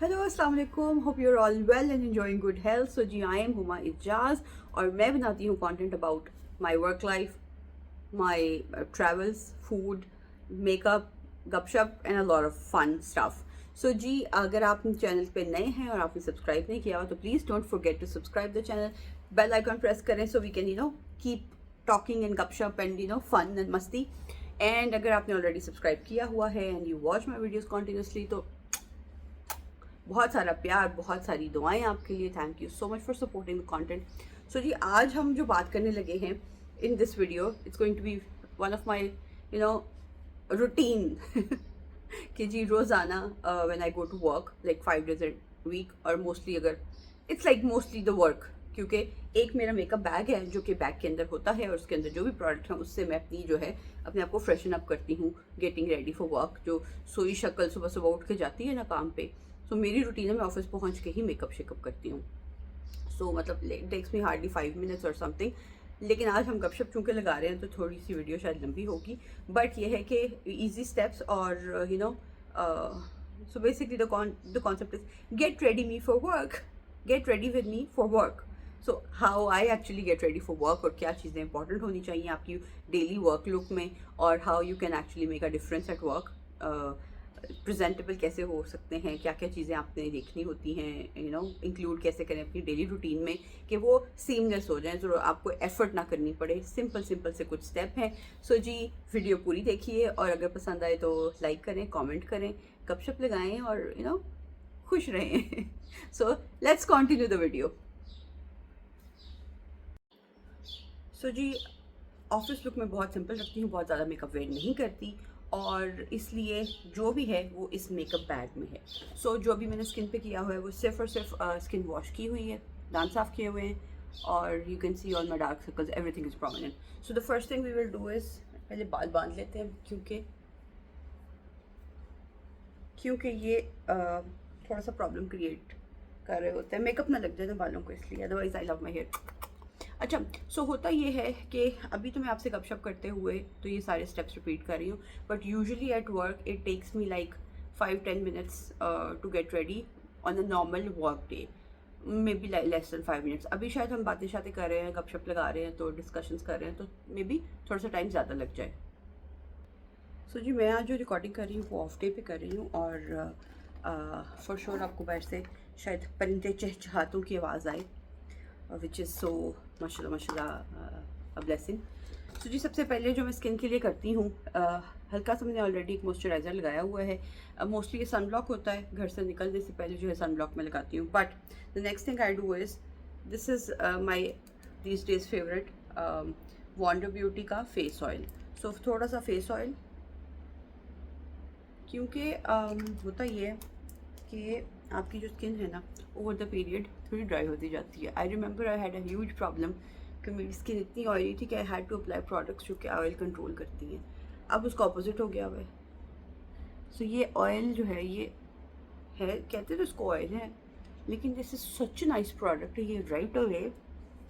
Hello अस्सलाम वालेकुम, hope you are all well and enjoying good health. So जी, I am Huma Ijaz और मैं बनाती हूँ content about my work life, my travels, food, makeup, गपशप and a lot of fun stuff. So जी, अगर आप चैनल पे नए हैं और आपने सब्सक्राइब नहीं किया हो तो please don't forget to subscribe the channel, bell icon press करें so we can keep talking and गपशप एंड फन एंड मस्ती। एंड अगर आपने ऑलरेडी सब्सक्राइब किया हुआ है and you watch my videos continuously तो बहुत सारा प्यार, बहुत सारी दुआएं आपके लिए। Thank you so much for supporting the content. So जी, आज हम जो बात करने लगे हैं in this video, it's going to be one of my routine कि जी रोज़ाना when I go to work like 5 days a week, और मोस्टली अगर it's like mostly the work, क्योंकि एक मेरा मेकअप बैग है जो कि बैग के अंदर होता है और उसके अंदर जो भी प्रोडक्ट है उससे मैं अपनी जो है अपने आप को फ्रेशन अप करती हूँ, गेटिंग रेडी फॉर वर्क। जो सोई शक्ल सुबह सुबह उठ के जाती है ना काम पे, तो मेरी रूटीन है मैं ऑफिस पहुंच के ही मेकअप शेकअप करती हूँ। सो मतलब टेक्स मी हार्डली 5 minutes और समथिंग। लेकिन आज हम गपशप चूँकि लगा रहे हैं तो थोड़ी सी वीडियो शायद लंबी होगी, बट ये है कि इजी स्टेप्स और so basically the concept is get ready me for work, get ready with me for work. So how I actually get ready for work और क्या चीज़ें इंपॉर्टेंट होनी चाहिए आपकी डेली वर्क लुक में, और how you can actually make a difference at work, presentable कैसे हो सकते हैं, क्या क्या चीज़ें आपने देखनी होती हैं, इंक्लूड कैसे करें अपनी डेली रूटीन में कि वो सीमलेस हो जाए, जो आपको एफर्ट ना करनी पड़े। सिंपल सिंपल से कुछ स्टेप हैं। सो जी, वीडियो पूरी देखिए और अगर पसंद आए तो लाइक करें, कमेंट करें, गपशप लगाएं और खुश रहें। So let's continue the video. So जी, ऑफिस लुक में बहुत सिंपल रखती हूँ, बहुत ज़्यादा मेकअप वेयर नहीं करती, और इसलिए जो भी है वो इस मेकअप बैग में है। सो जो भी मैंने स्किन पे किया हुआ है वो सिर्फ और सिर्फ स्किन वॉश की हुई है, दांत साफ किए हुए हैं, और you can see all my dark circles, everything is prominent. So the first thing we will do is पहले बाल बांध लेते हैं, क्योंकि ये थोड़ा सा प्रॉब्लम क्रिएट कर रहे होते हैं, मेकअप ना लग जाए ना बालों को, इसलिए। Otherwise I love my hair. अच्छा, सो होता ये है कि अभी तो मैं आपसे गपशप करते हुए तो ये सारे स्टेप्स रिपीट कर रही हूँ, but usually at work it takes me like 5-10 minutes to get ready on a normal work day, maybe less than 5 minutes। अभी शायद हम बातें शातें कर रहे हैं, गपशप लगा रहे हैं, तो डिस्कशंस कर रहे हैं, तो मे बी थोड़ा सा टाइम ज़्यादा लग जाए। सो जी, मैं आज जो रिकॉर्डिंग कर रही हूँ वो ऑफ डे पे कर रही हूँ, और फॉर श्योर आपको बाहर से शायद परिंदे चहचहातों की आवाज़ आए, विच इज़ सो माशाल्लाह माशाल्लाह अ ब्लेसिंग। सो जी, सबसे पहले जो मैं स्किन के लिए करती हूँ, हल्का सा मैंने ऑलरेडी एक मॉइस्चराइज़र लगाया हुआ है। मोस्टली ये सन ब्लॉक होता है, घर से निकलने से पहले जो है सन ब्लॉक में लगाती हूँ, but the next thing I do is this is my these days favourite Wander Beauty का फेस ऑयल। सो थोड़ा सा फेस ऑयल, क्योंकि होता ये है कि आपकी जो स्किन है ना ओवर द पीरियड थोड़ी ड्राई होती जाती है। I remember I had a huge problem कि मेरी स्किन इतनी ऑयली थी कि I had to apply products जो कि ऑयल कंट्रोल करती हैं। अब उसका अपोजिट हो गया हुआ है। सो ये ऑयल जो है, ये है, कहते तो इसको ऑयल है, लेकिन this is such nice product. ये राइट अवे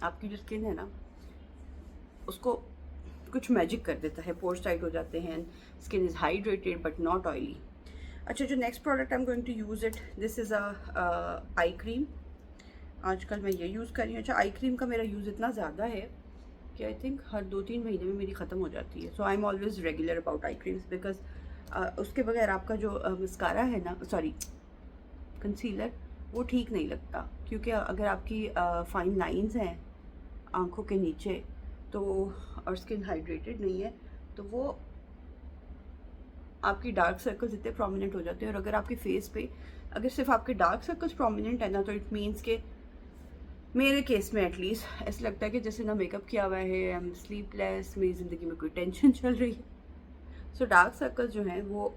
आपकी जो स्किन है ना उसको कुछ मैजिक कर देता है, पोर्स टाइट हो जाते हैं, skin is hydrated but not oily. अच्छा, जो next product I am going to use it, this is a eye cream. आजकल मैं ये यूज़ कर रही हूँ। अच्छा, आई क्रीम का मेरा यूज़ इतना ज़्यादा है कि आई थिंक हर 2-3 महीने में मेरी ख़त्म हो जाती है। So I am always regular about eye creams, because उसके बगैर आपका जो मस्कारा है ना, सॉरी कंसीलर, वो ठीक नहीं लगता। क्योंकि अगर आपकी फाइन लाइंस हैं आँखों के नीचे तो, और स्किन हाइड्रेटेड नहीं है, तो वो आपकी डार्क सर्कल्स इतने प्रोमिनेंट हो जाते हैं। और अगर आपके फेस पे अगर सिर्फ आपके डार्क सर्कल्स प्रोमिनेंट है ना, तो इट मीन्स के मेरे केस में एटलीस्ट ऐसा लगता है कि जैसे ना मेकअप किया हुआ है, आई एम स्लीपलेस, मेरी ज़िंदगी में कोई टेंशन चल रही है। सो डार्क सर्कल्स जो हैं वो,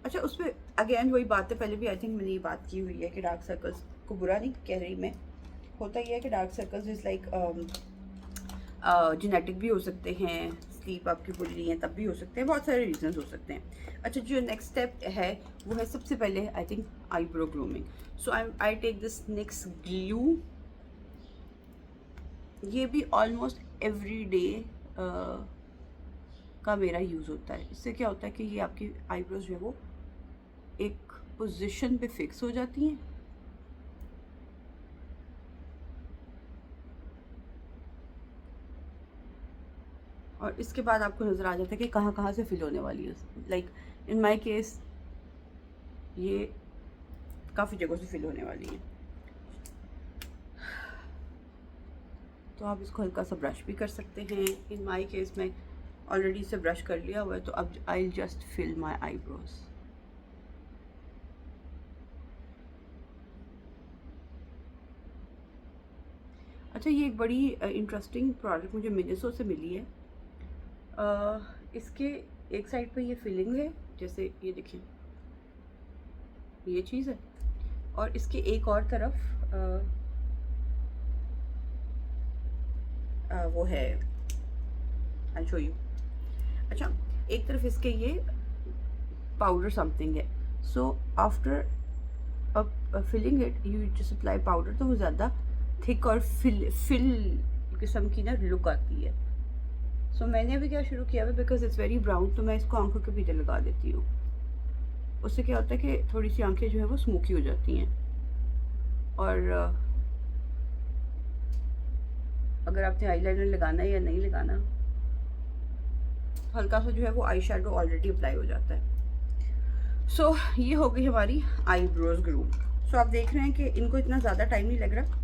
अच्छा उस पर अगेन वही बात है, पहले भी आई थिंक मैंने ये बात की हुई है कि डार्क सर्कल्स को बुरा नहीं कह रही मैं। होता ये है कि dark circles is like genetic भी हो सकते हैं, स्लीप आपकी बुरी नहीं है तब भी हो सकते हैं, बहुत सारे रीजंस हो सकते हैं। अच्छा, जो नेक्स्ट स्टेप है वो है सबसे पहले I think eyebrow grooming. So I take this NYX glue. ये भी ऑलमोस्ट एवरी डे का मेरा यूज़ होता है। इससे क्या होता है कि ये आपकी आईब्रोज जो है वो एक पोजीशन पे फिक्स हो जाती हैं। और इसके बाद आपको नज़र आ जाता है कि कहाँ कहाँ से फिल होने वाली है। लाइक इन माय केस ये काफ़ी जगहों से फिल होने वाली है। तो आप इसको हल्का सा ब्रश भी कर सकते हैं। इन माय केस में ऑलरेडी इसे ब्रश कर लिया हुआ है, तो अब I just fill my eyebrows. अच्छा, ये एक बड़ी इंटरेस्टिंग प्रोडक्ट मुझे मिनिसो से मिली है। इसके एक साइड पे ये फिलिंग है, जैसे ये देखिए ये चीज़ है, और इसके एक और तरफ वो है, आई शो यू। अच्छा, एक तरफ इसके ये पाउडर समथिंग है। So after filling it you just apply powder, तो वो ज़्यादा थिक और फिल किस्म की ना लुक आती है। सो मैंने अभी क्या शुरू किया है, बिकॉज इट्स वेरी ब्राउन, तो मैं इसको आंखों के पीछे लगा देती हूँ। उससे क्या होता है कि थोड़ी सी आंखें जो है वो स्मोकी हो जाती हैं। और अगर आपने आईलाइनर लगाना है या नहीं लगाना, हल्का सा जो है वो आई शेडो ऑलरेडी अप्लाई हो जाता है। सो ये हो गई हमारी आईब्रोज ग्रूम। सो आप देख रहे हैं कि इनको इतना ज़्यादा टाइम नहीं लग रहा,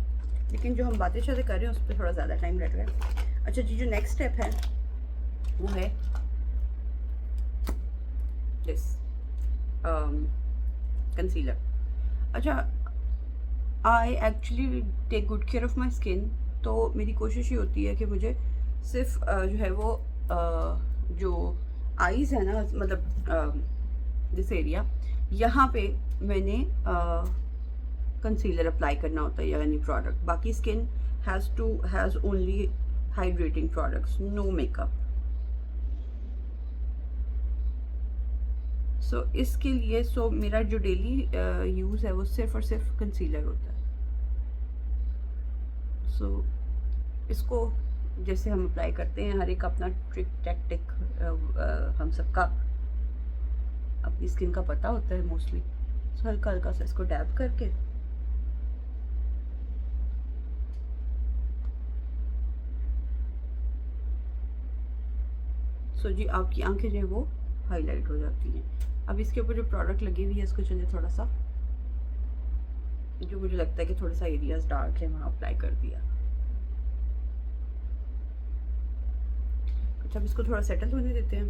लेकिन जो हम बातें शातें कर रहे हैं उस पर थोड़ा ज़्यादा टाइम लग रहा है। अच्छा जी, जो नेक्स्ट स्टेप है वो है दिस कंसीलर। अच्छा, I actually take good care of my skin, तो मेरी कोशिश ये होती है कि मुझे सिर्फ जो है वो जो आईज़ है ना, मतलब दिस एरिया, यहाँ पे मैंने कंसीलर अप्लाई करना होता है, यानी प्रोडक्ट। बाकी skin has only hydrating products, no makeup. So इसके लिए मेरा जो डेली यूज़ है वो सिर्फ और सिर्फ कंसीलर होता है। सो इसको जैसे हम अप्लाई करते हैं, हर एक अपना ट्रिक टैक्टिक हम सबका अपनी स्किन का पता होता है मोस्टली। सो हल्का हल्का सा इसको डैब करके जी आपकी आंखें जो है वो हाईलाइट हो जाती हैं। अब इसके ऊपर जो प्रोडक्ट लगी हुई है, इसको चलिए थोड़ा सा, जो मुझे लगता है कि थोड़ा सा एरियाज डार्क है वहाँ अप्लाई कर दिया। अच्छा, अब इसको थोड़ा सेटल होने देते हैं।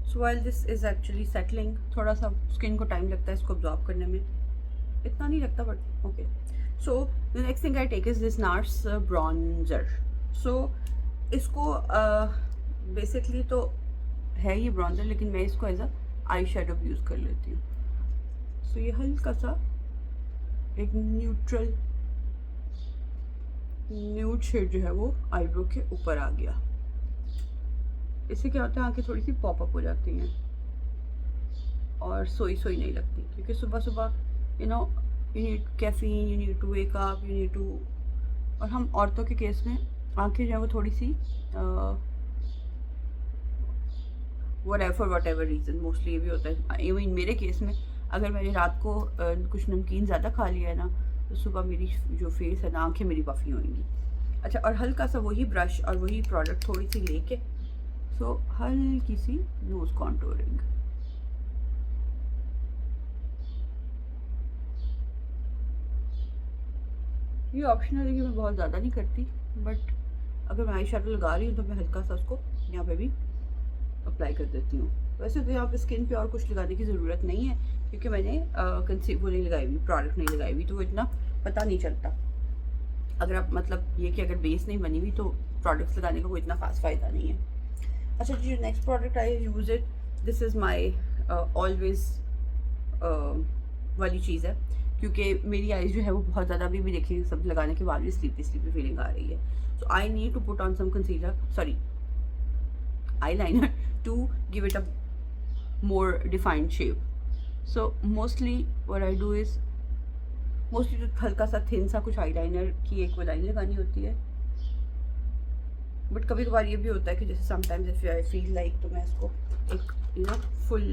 सो while this is actually settling, थोड़ा सा स्किन को टाइम लगता है इसको अब्जॉर्ब करने में, इतना नहीं लगता but okay. So the next thing I take is this Nars bronzer. So इसको बेसिकली तो है ये ब्रॉन्जर, लेकिन मैं इसको as a eye shadow use कर लेती हूँ। सो ये हल्का सा एक न्यूड शेड जो है वो आईब्रो के ऊपर आ गया। इससे क्या होता है, आंखें थोड़ी सी पॉपअप हो जाती हैं और सोई नहीं लगती, क्योंकि सुबह सुबह you need caffeine, you need to wake up, you need to. और हम औरतों के केस में आंखें जो है वो थोड़ी see what ever reason, mostly ये भी होता है। इवन मेरे केस में अगर मैंने रात को कुछ नमकीन ज़्यादा खा लिया है ना, तो सुबह मेरी जो फेस है ना, आंखें मेरी पफी होंगी। अच्छा, और हल्का सा वही ब्रश और वही प्रोडक्ट थोड़ी सी लेके हल्की सी नोज कॉन्टोरिंग। ये ऑप्शनल है कि मैं बहुत ज़्यादा नहीं करती, बट अगर मैं आई शेडो लगा रही हूँ तो मैं हल्का सा उसको यहाँ पे भी अप्लाई कर देती हूँ। वैसे तो यहाँ पे स्किन पे और कुछ लगाने की ज़रूरत नहीं है, क्योंकि मैंने वो नहीं लगाई हुई, प्रोडक्ट नहीं लगाई हुई, तो वो इतना पता नहीं चलता। अगर आप मतलब ये कि अगर बेस नहीं बनी हुई तो प्रोडक्ट्स लगाने का कोई इतना खास फ़ायदा नहीं है। अच्छा जी, next product I use it, this is my always वाली चीज़ है, क्योंकि मेरी आईज जो है वो बहुत ज़्यादा अभी भी देखिए सब लगाने के बाद भी स्लीपी फीलिंग आ रही है। So I need to put on some concealer, sorry eyeliner, to give it a more defined shape. So mostly what I do is, mostly तो हल्का सा थिन सा कुछ eyeliner की एक वो लाइन लगानी होती है, बट कभी कभार ये भी होता है कि जैसे sometimes if I feel like, तो मैं इसको एक फुल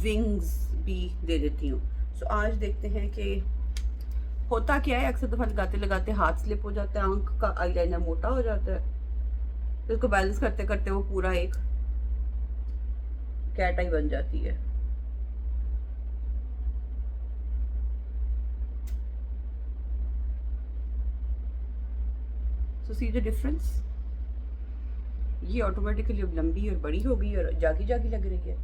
विंग्स भी दे देती हूँ। सो आज देखते हैं कि होता क्या है। अक्सर दफ़ा लगाते लगाते हाथ स्लिप हो जाता है, आंख का आईलाइनर मोटा हो जाता है, तो इसको बैलेंस करते करते वो पूरा एक कैट आई बन जाती है। सो सी द डिफरेंस, ये ऑटोमेटिकली अब लंबी और बड़ी हो गई और जागी जागी लग रही है।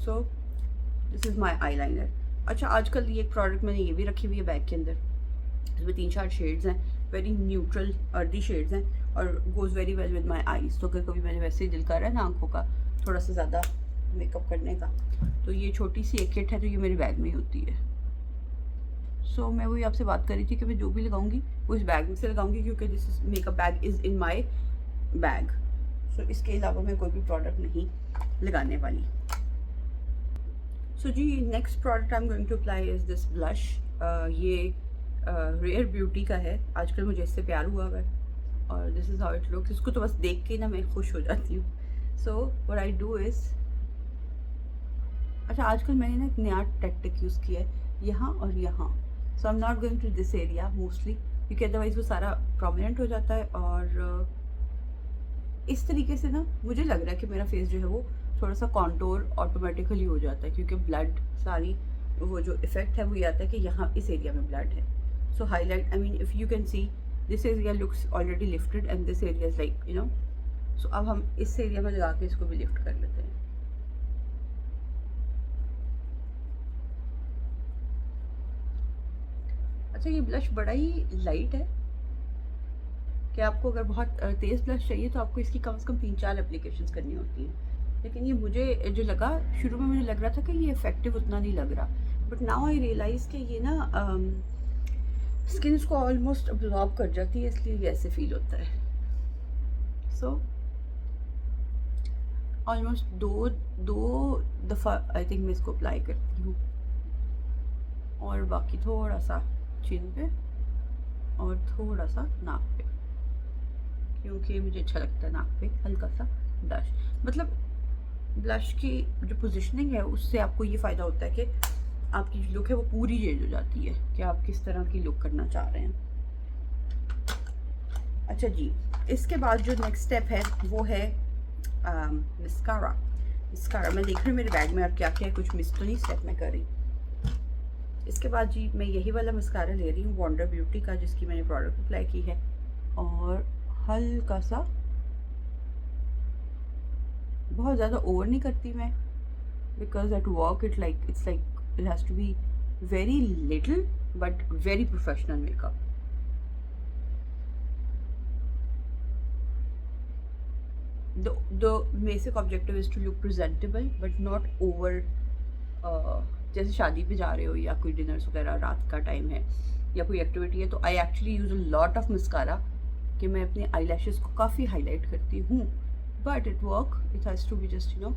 So this is my eye liner. अच्छा, आजकल ये प्रोडक्ट मैंने ये भी रखी हुई है बैग के अंदर। इसमें 3-4 शेड्स हैं, वेरी न्यूट्रल अर्दी शेड्स हैं और goes very well with my eyes. तो अगर कभी मैंने वैसे ही दिल कर रहा है ना आंखों का थोड़ा सा ज़्यादा मेकअप करने का, तो ये छोटी सी एक किट है तो ये मेरे बैग में ही होती है। सो मैं वही आपसे बात कर रही थी कि मैं जो भी लगाऊंगी वो इस बैग में से लगाऊंगी, क्योंकि this is makeup bag is in my bag. So इसके अलावा मैं कोई भी प्रोडक्ट नहीं लगाने वाली। सो जी, next product I am going to apply is this blush. ये रेयर ब्यूटी का है। आजकल मुझे इससे प्यार हुआ है और this is how it looks. इसको तो बस देख के ना मैं खुश हो जाती हूँ। So what I do is, अच्छा आजकल मैंने ना एक नया टेक्टिक यूज़ किया है यहाँ और यहाँ। So I am not going to this area mostly, क्योंकि अदरवाइज़ वो सारा प्रोमिनेंट हो जाता है। और इस तरीके से ना मुझे लग रहा है कि मेरा फेस जो है वो थोड़ा सा कॉन्टोर ऑटोमेटिकली हो जाता है, क्योंकि ब्लड सारी वो जो इफेक्ट है वो ये आता है कि यहाँ इस एरिया में ब्लड है। So highlight, I mean if you can see this area looks already lifted and this area is like you know. So अब हम इस एरिया में लगा के इसको भी लिफ्ट कर लेते हैं। अच्छा, ये ब्लश बड़ा ही लाइट है कि आपको अगर बहुत तेज़ ब्लश चाहिए तो आपको इसकी कम से कम 3-4 एप्लीकेशंस करनी होती हैं। लेकिन ये मुझे जो लगा, शुरू में मुझे लग रहा था कि ये इफ़ेक्टिव उतना नहीं लग रहा, बट नाउ आई रियलाइज़ कि ये ना स्किन को ऑलमोस्ट अब्जॉर्ब कर जाती है, इसलिए ये ऐसे फील होता है। सो ऑलमोस्ट दो दो दफ़ा आई थिंक मैं इसको अप्लाई करती हूँ, और बाकी थोड़ा सा चिन पे और थोड़ा सा नाक पे, क्योंकि मुझे अच्छा लगता है नाक पे हल्का सा ब्लश। मतलब ब्लश की जो पोजीशनिंग है उससे आपको ये फ़ायदा होता है कि आपकी जो लुक है वो पूरी चेंज हो जाती है कि आप किस तरह की लुक करना चाह रहे हैं। अच्छा जी, इसके बाद जो नेक्स्ट स्टेप है वो है मस्कारा। मस्कारा मैं देख रही हूँ मेरे बैग में और क्या क्या है, कुछ मिस तो नहीं स्टेप में कर रही। इसके बाद जी मैं यही वाला मस्कारा ले रही हूँ वंडर ब्यूटी का, जिसकी मैंने प्रोडक्ट अप्लाई की है, और हल्का सा, बहुत ज़्यादा ओवर नहीं करती मैं, because at work it's like it has to be very little but very professional makeup. the basic objective is to look presentable but not over। जैसे शादी पे जा रहे हो या कोई डिनर्स वगैरह रात का टाइम है या कोई एक्टिविटी है, तो I actually use a lot of mascara कि मैं अपने आई लैशेज़ को काफ़ी हाईलाइट करती हूँ, but it work, it has to be just you know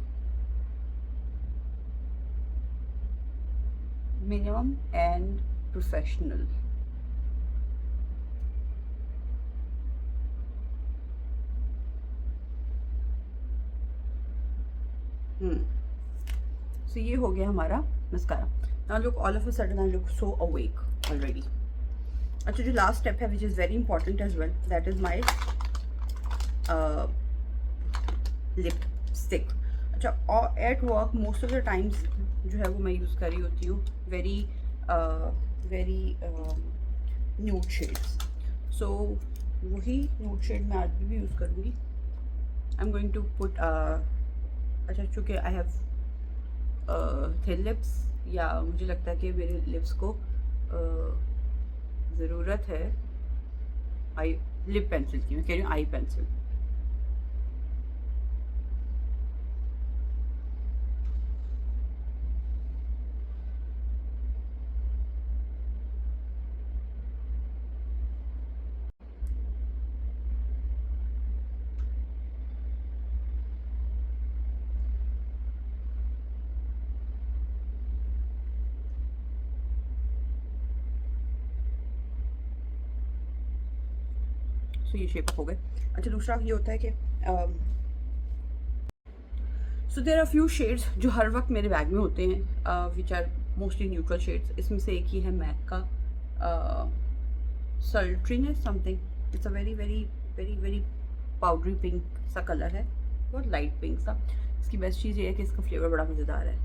minimum and professional. So ये हो गया हमारा mascara. Now look, all of a sudden I look so awake already. अच्छा, जो लास्ट स्टेप है which is very important as well, that is my lipstick. अच्छा, और at work most of the times जो है वो मैं यूज़ कर रही होती हूँ वेरी वेरी न्यूड शेड्स। सो वही न्यूड शेड मैं आज भी यूज़ करूँगी। I am going to put, अच्छा चूँकि आई हैव थिन लिप्स, या मुझे लगता है कि मेरे लिप्स को ज़रूरत है आई लिप पेंसिल की, मैं कह रही हूँ आई पेंसिल। सो ये शेप हो गए। अच्छा दूसरा ये होता है कि so there are few shades जो हर वक्त मेरे बैग में होते हैं which are mostly neutral shades. इसमें से एक ही है मैक का sultriness something. It's a very very very very powdery pink सा कलर है, बहुत लाइट पिंक सा। इसकी बेस्ट चीज़ ये है कि इसका फ्लेवर बड़ा मज़ेदार है,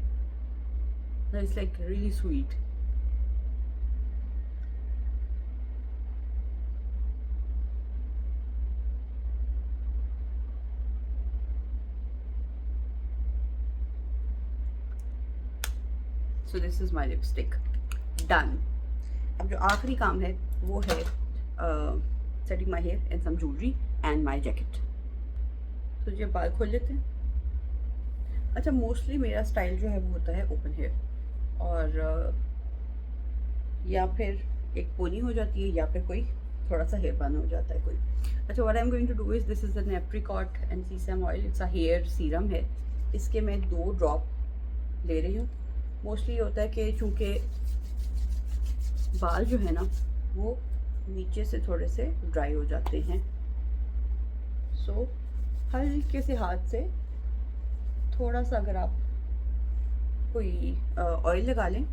it's like really sweet. So this is my lipstick done. अब जो आखिरी काम है वो है setting my hair and some jewellery and my jacket. तो ये बाल खोल लेते हैं। अच्छा मोस्टली मेरा स्टाइल जो है वो होता है ओपन हेयर, और या फिर एक पोनी हो जाती है या फिर कोई थोड़ा सा हेयर बन हो जाता है कोई। अच्छा what I am going to do is this is an apricot and sesame oil. It's a hair serum है। इसके मैं 2 ड्रॉप ले रही हूँ। मोस्टली होता है कि चूँकि बाल जो है ना वो नीचे से थोड़े से ड्राई हो जाते हैं, सो हल्के से हाथ से थोड़ा सा अगर आप कोई ऑयल लगा लें,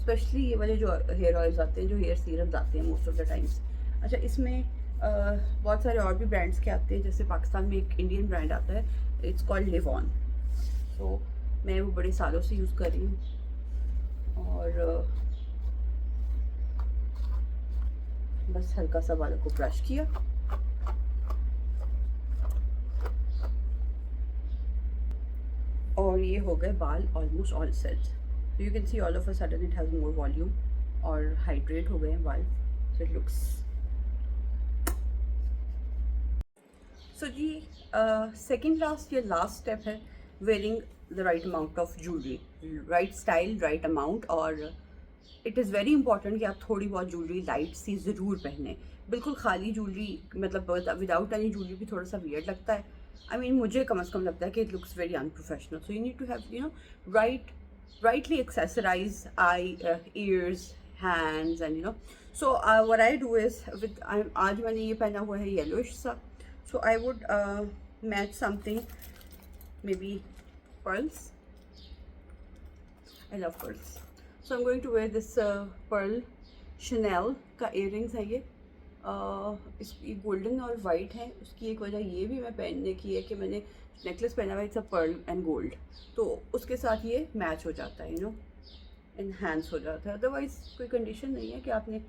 स्पेशली ये वाले जो हेयर ऑयल्स आते हैं, जो हेयर सीरम्स आते हैं मोस्ट ऑफ द टाइम्स। अच्छा इसमें बहुत सारे और भी ब्रांड्स के आते हैं, जैसे पाकिस्तान में एक इंडियन ब्रांड आता है, इट्स कॉल्ड लिव ऑन। सो मैं वो बड़े सालों से यूज़ कर रही हूँ, और बस हल्का सा बालों को ब्रश किया, और ये हो गए बाल almost all set. You can see all of a sudden it has more volume और हाइड्रेट हो गए हैं बाल, so it looks. So the second last या लास्ट स्टेप है wearing the right amount of jewellery, right style right amount. और it is very important कि आप थोड़ी बहुत ज्वेलरी लाइट सी ज़रूर पहने। बिल्कुल खाली ज्वेलरी मतलब विदाउट एनी ज्वेलरी भी थोड़ा सा वियर्ड लगता है। आई मीन मुझे कम से कम लगता है कि it looks very unprofessional. So you need to have rightly accessorize eye ears hands and so what I do is with आज मैंने ये पहना हुआ है येलोइश सा, so I would match something, maybe pearls. I love pearls, so I'm going to wear this pearl Chanel का earrings है ये। इसकी गोल्डन और वाइट है। उसकी एक वजह ये भी मैं पहनने की है कि मैंने नेकलेस पहना हुआ है, it's a Perl and gold, तो उसके साथ ये मैच हो जाता है, एनहांस हो जाता है। अदरवाइज कोई कंडीशन नहीं है कि आपने,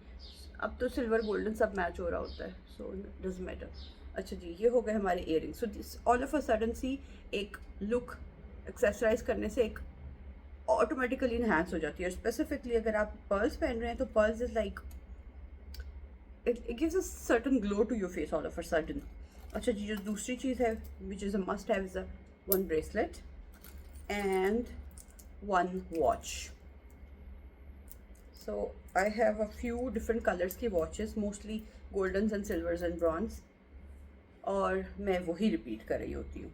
अब तो सिल्वर गोल्डन सब मैच हो रहा होता है, सो डजंट मैटर। अच्छा जी ये हो गए हमारे earrings. So this all of a sudden सी एक लुक एक्सेसराइज करने से एक ऑटोमेटिकली इन्हांस हो जाती है। और स्पेसिफिकली अगर आप पर्ल्स पहन रहे हैं तो pearls is like it gives a certain glow to your face all of a sudden. अच्छा जी जो दूसरी चीज़ है which is a must have is a one bracelet and one watch. So I have a few different colors की watches, mostly goldens and silvers and bronze, और मैं वही repeat कर रही होती हूँ।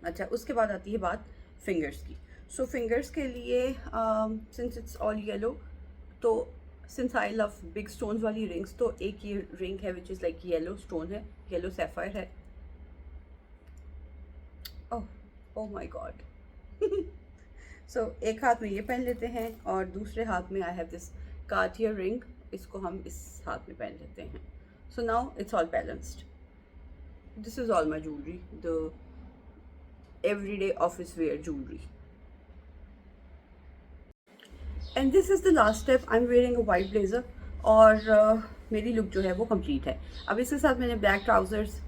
अच्छा उसके बाद आती है बात फिंगर्स की। सो फिंगर्स के लिए सिंस इट्स ऑल येलो, तो since I love big stones वाली रिंग्स, तो एक ये रिंग है which is like yellow stone है, येलो सैफायर है। Oh my God. सो एक हाथ में ये पहन लेते हैं और दूसरे हाथ में I have this Cartier ring, इसको हम इस हाथ में पहन लेते हैं। So now it's all balanced. This is all my jewellery, the everyday office where jewellery. And this is the last step, I am wearing a white blazer, और मेरी लुक जो है वो कंप्लीट है। अब इसके साथ मैंने ब्लैक ट्राउज़र्स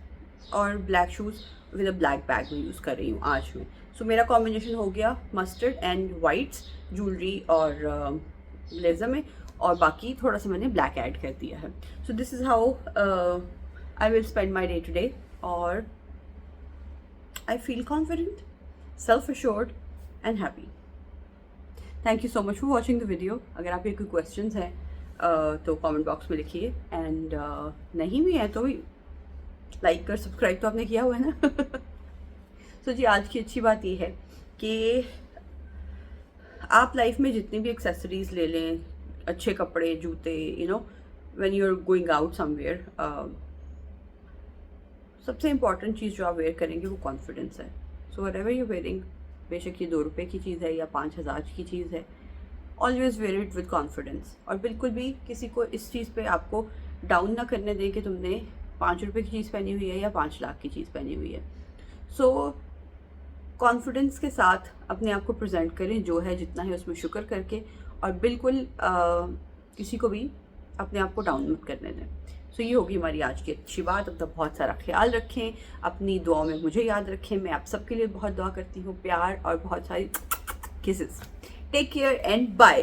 और black shoes with a black bag में यूज़ कर रही हूँ आज में। सो मेरा कॉम्बिनेशन हो गया मस्टर्ड एंड वाइट्स ज्वेलरी और ब्लेज़र में, और बाकी थोड़ा सा मैंने ब्लैक ऐड कर दिया है। So this is how I will spend my day today, और I feel confident, self assured and happy. Thank you so much for watching the video. अगर आपके कोई क्वेश्चंस हैं तो कमेंट बॉक्स में लिखिए, एंड नहीं भी है तो भी लाइक कर सब्सक्राइब तो आपने किया हुआ है ना। सो जी आज की अच्छी बात ये है कि आप लाइफ में जितनी भी एक्सेसरीज ले लें, अच्छे कपड़े, जूते, when you are going out somewhere, सबसे इंपॉर्टेंट चीज़ जो आप वेयर करेंगे वो कॉन्फिडेंस है. So whatever you wearing, बेशक ये 2 रुपये की चीज़ है या 5,000 की चीज़ है, always wear it with confidence. और बिल्कुल भी किसी को इस चीज़ पे आपको डाउन ना करने दें कि तुमने 5 रुपये की चीज़ पहनी हुई है या 5 लाख की चीज़ पहनी हुई है. सो कॉन्फिडेंस के साथ अपने आप को प्रेजेंट करें, जो है जितना है उसमें शुक्र करके, और बिल्कुल किसी को भी अपने आप को डाउन मत करने दें. सो ये होगी हमारी आज की अच्छी बात. अब तक बहुत सारा ख्याल रखें, अपनी दुआओं में मुझे याद रखें. मैं आप सबके लिए बहुत दुआ करती हूँ. प्यार और बहुत सारी kisses. Take care and bye.